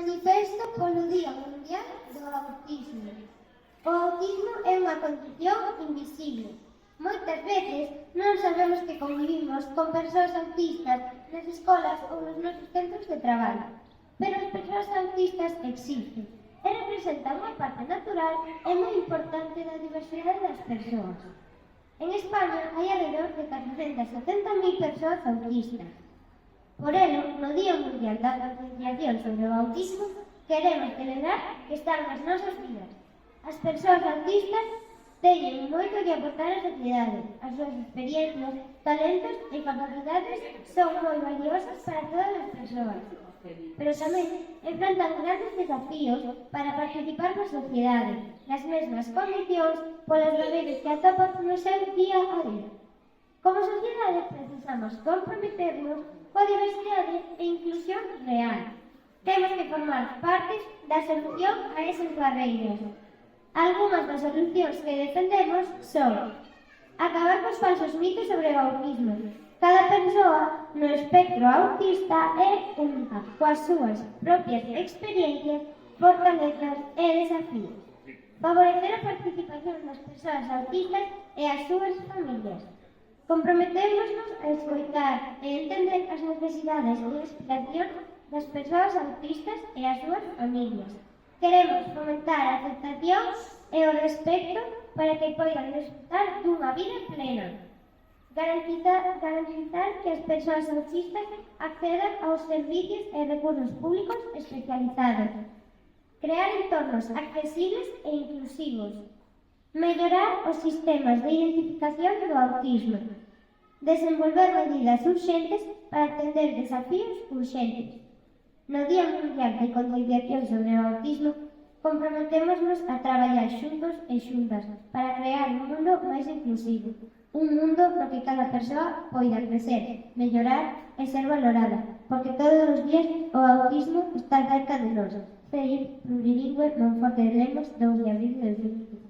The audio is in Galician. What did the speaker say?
Manifesto polo Día Mundial do Autismo. O autismo é unha condición invisible. Moitas veces non sabemos que convivimos con persoas autistas nas escolas ou nos nosos centros de traballo. Pero as persoas autistas existen e representan unha parte natural e moi importante da diversidade das persoas. En España hai alrededor de 470.000 persoas autistas. Por elo, no Día Mundial da Concienciación sobre o Autismo, queremos celebrar que están nas nosas vidas. As persoas autistas teñen moito que aportar á sociedade. As súas experiencias, talentos e capacidades son moi valiosas para todas as persoas. Pero tamén enfrentan grandes desafíos para participar na sociedade, nas mesmas condicións polas barreiras que atopan no seu día a día. Como sociedade precisamos comprometernos coa diversidade e inclusión real. Temos que formar parte da solución a esas barreiras. Algunhas das solucións que defendemos son acabar cos falsos mitos sobre o autismo. Cada persoa no espectro autista é única, coas súas propias experiencias, fortalezas e desafíos. Favorecer a participación das persoas autistas e as súas familias. Comprometémonos a escoitar e entender as necesidades e aspiracións das persoas autistas e as súas familias. Queremos fomentar a aceptación e o respecto para que poidan desfrutar dunha vida plena. Garantizar que as persoas autistas accedan aos servicios e recursos públicos especializados. Crear entornos accesibles e inclusivos. Mellorar os sistemas de identificación do autismo. Desenvolver medidas urxentes para atender desafíos urxentes. No Día Mundial de Concienciación sobre o Autismo, comprometémonos a traballar xuntos e xuntas para crear un mundo máis inclusivo. Un mundo no que cada persoa poida crecer, mellorar e ser valorada, porque todos os días o autismo está cerca de nós. CEIP Plurilingüe Monforte de Lemos, 2 de abril de 2015.